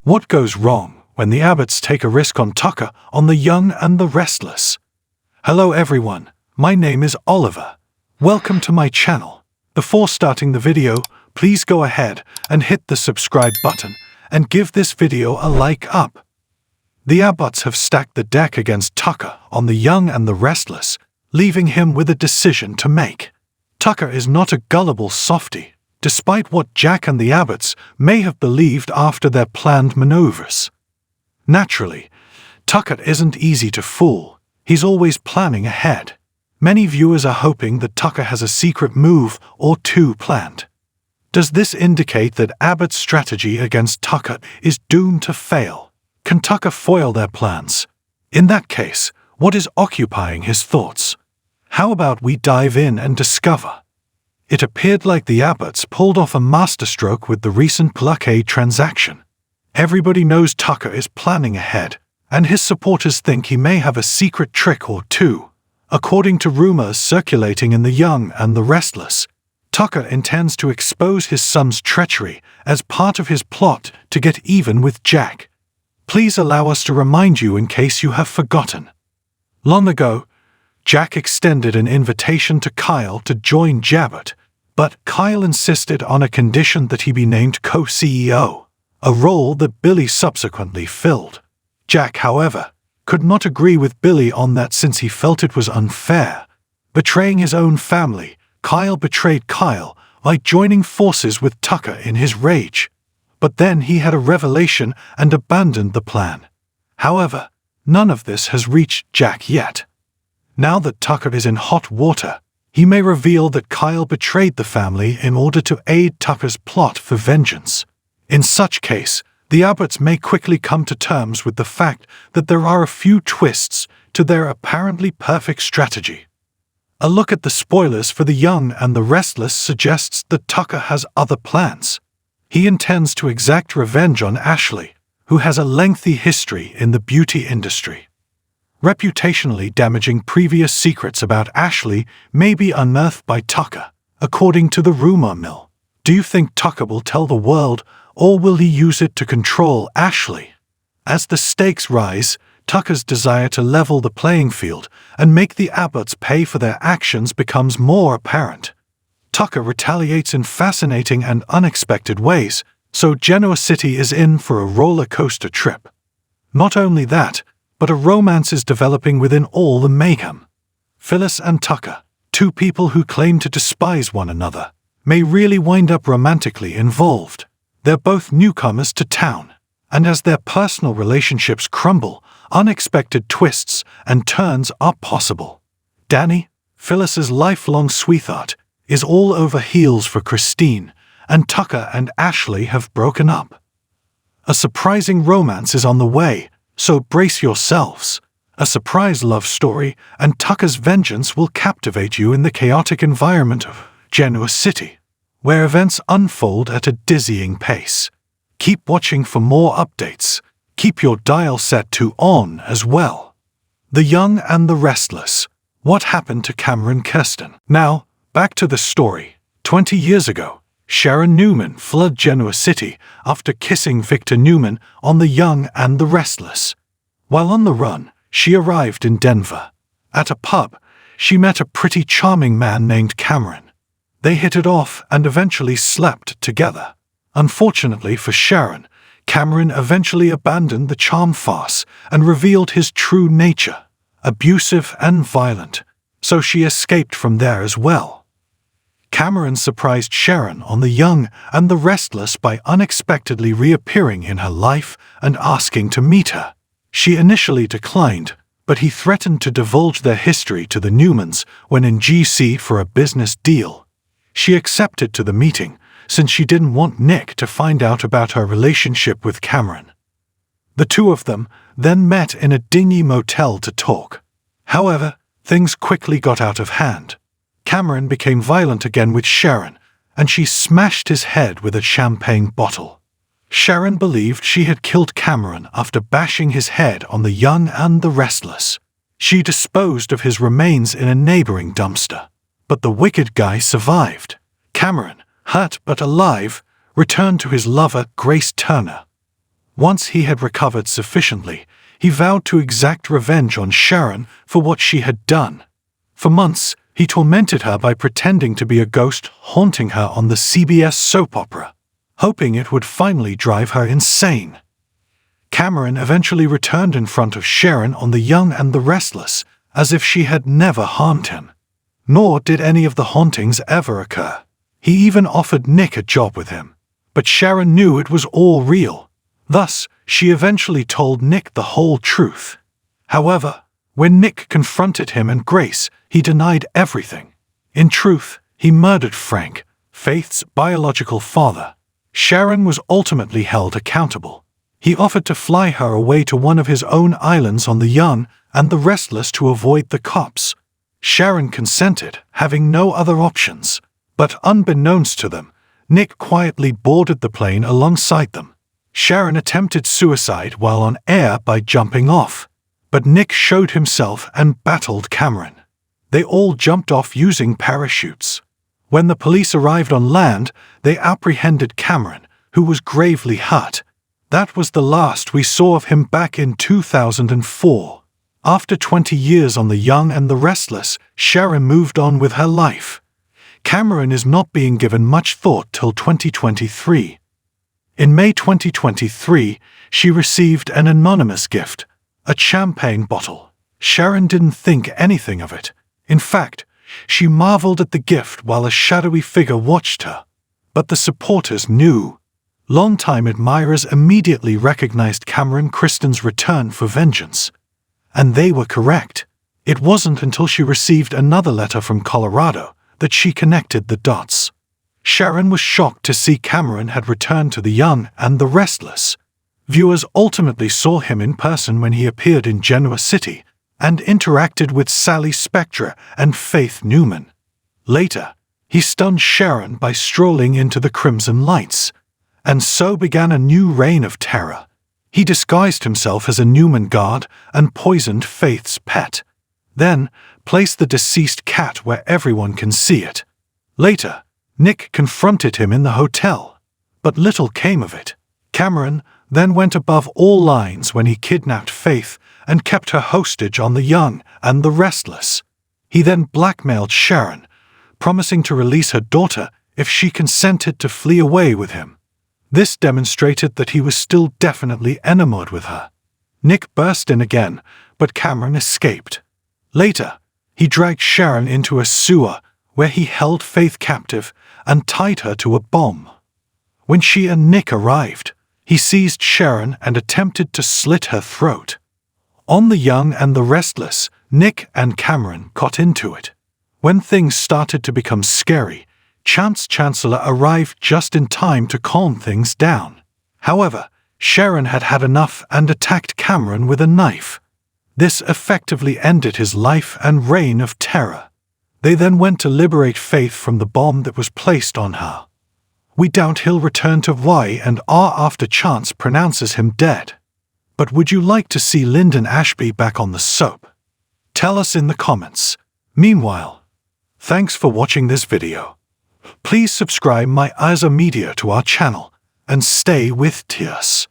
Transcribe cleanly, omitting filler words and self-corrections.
What goes wrong when the Abbotts take a risk on Tucker on The Young and the Restless? Hello everyone, my name is Oliver. Welcome to my channel. Before starting the video, please go ahead and hit the subscribe button and give this video a like up. The Abbotts have stacked the deck against Tucker on The Young and the Restless, leaving him with a decision to make. Tucker is not a gullible softy, despite what Jack and the Abbotts may have believed after their planned maneuvers. Naturally, Tucker isn't easy to fool. He's always planning ahead. Many viewers are hoping that Tucker has a secret move or two planned. Does this indicate that Abbott's strategy against Tucker is doomed to fail? Can Tucker foil their plans? In that case, what is occupying his thoughts? How about we dive in and discover? It appeared like the Abbotts pulled off a masterstroke with the recent Pluck-A transaction. Everybody knows Tucker is planning ahead, and his supporters think he may have a secret trick or two. According to rumors circulating in The Young and the Restless, Tucker intends to expose his son's treachery as part of his plot to get even with Jack. Please allow us to remind you in case you have forgotten. Long ago, Jack extended an invitation to Kyle to join Abbott, but Kyle insisted on a condition that he be named co-CEO, a role that Billy subsequently filled. Jack, however, could not agree with Billy on that since he felt it was unfair. Betraying his own family, Kyle betrayed Kyle by joining forces with Tucker in his rage. But then he had a revelation and abandoned the plan. However, none of this has reached Jack yet. Now that Tucker is in hot water, he may reveal that Kyle betrayed the family in order to aid Tucker's plot for vengeance. In such case, the Abbotts may quickly come to terms with the fact that there are a few twists to their apparently perfect strategy. A look at the spoilers for The Young and the Restless suggests that Tucker has other plans. He intends to exact revenge on Ashley, who has a lengthy history in the beauty industry. Reputationally damaging previous secrets about Ashley may be unearthed by Tucker, according to the rumor mill. Do you think Tucker will tell the world, or will he use it to control Ashley? As the stakes rise, Tucker's desire to level the playing field and make the Abbotts pay for their actions becomes more apparent. Tucker retaliates in fascinating and unexpected ways, so Genoa City is in for a roller coaster trip. Not only that, but a romance is developing within all the mayhem. Phyllis and Tucker, two people who claim to despise one another, may really wind up romantically involved. They're both newcomers to town, and as their personal relationships crumble, unexpected twists and turns are possible. Danny, Phyllis's lifelong sweetheart, is all over heels for Christine, and Tucker and Ashley have broken up. A surprising romance is on the way, so brace yourselves. A surprise love story and Tucker's vengeance will captivate you in the chaotic environment of Genoa City, where events unfold at a dizzying pace. Keep watching for more updates. Keep your dial set to on as well. The Young and the Restless. What happened to Cameron Kirsten? Now, back to the story. 20 years ago, Sharon Newman fled Genoa City after kissing Victor Newman on The Young and the Restless. While on the run, she arrived in Denver. At a pub, she met a pretty charming man named Cameron. They hit it off and eventually slept together. Unfortunately for Sharon, Cameron eventually abandoned the charm farce and revealed his true nature, abusive and violent, so she escaped from there as well. Cameron surprised Sharon on The Young and the Restless by unexpectedly reappearing in her life and asking to meet her. She initially declined, but he threatened to divulge their history to the Newmans when in GC for a business deal. She accepted to the meeting, since she didn't want Nick to find out about her relationship with Cameron. The two of them then met in a dingy motel to talk. However, things quickly got out of hand. Cameron became violent again with Sharon, and she smashed his head with a champagne bottle. Sharon believed she had killed Cameron after bashing his head on The Young and the Restless. She disposed of his remains in a neighboring dumpster. But the wicked guy survived. Cameron, hurt but alive, returned to his lover, Grace Turner. Once he had recovered sufficiently, he vowed to exact revenge on Sharon for what she had done. For months, he tormented her by pretending to be a ghost haunting her on the CBS soap opera, hoping it would finally drive her insane. Cameron eventually returned in front of Sharon on The Young and the Restless, as if she had never harmed him. Nor did any of the hauntings ever occur. He even offered Nick a job with him. But Sharon knew it was all real. Thus, she eventually told Nick the whole truth. However, when Nick confronted him and Grace, he denied everything. In truth, he murdered Frank, Faith's biological father. Sharon was ultimately held accountable. He offered to fly her away to one of his own islands on The Young and the Restless to avoid the cops. Sharon consented, having no other options. But unbeknownst to them, Nick quietly boarded the plane alongside them. Sharon attempted suicide while on air by jumping off, but Nick showed himself and battled Cameron. They all jumped off using parachutes. When the police arrived on land, they apprehended Cameron, who was gravely hurt. That was the last we saw of him back in 2004. After 20 years on The Young and the Restless, Sharon moved on with her life. Cameron is not being given much thought till 2023. In May 2023, she received an anonymous gift, a champagne bottle. Sharon didn't think anything of it. In fact, she marveled at the gift while a shadowy figure watched her. But the supporters knew. Longtime admirers immediately recognized Cameron Kristen's return for vengeance. And they were correct. It wasn't until she received another letter from Colorado that she connected the dots. Sharon was shocked to see Cameron had returned to The Young and the Restless. Viewers ultimately saw him in person when he appeared in Genoa City and interacted with Sally Spectra and Faith Newman. Later, he stunned Sharon by strolling into the Crimson Lights, and so began a new reign of terror. He disguised himself as a Newman guard and poisoned Faith's pet. Then, placed the deceased cat where everyone can see it. Later, Nick confronted him in the hotel, but little came of it. Cameron then went above all lines when he kidnapped Faith and kept her hostage on The Young and the Restless. He then blackmailed Sharon, promising to release her daughter if she consented to flee away with him. This demonstrated that he was still definitely enamored with her. Nick burst in again, but Cameron escaped. Later, he dragged Sharon into a sewer where he held Faith captive and tied her to a bomb. When she and Nick arrived, he seized Sharon and attempted to slit her throat. On The Young and the Restless, Nick and Cameron got into it. When things started to become scary, Chance Chancellor arrived just in time to calm things down. However, Sharon had had enough and attacked Cameron with a knife. This effectively ended his life and reign of terror. They then went to liberate Faith from the bomb that was placed on her. We doubt he'll return to Y and R after Chance pronounces him dead. But would you like to see Lyndon Ashby back on the soap? Tell us in the comments. Meanwhile, thanks for watching this video. Please subscribe my Isa Media to our channel and stay with us.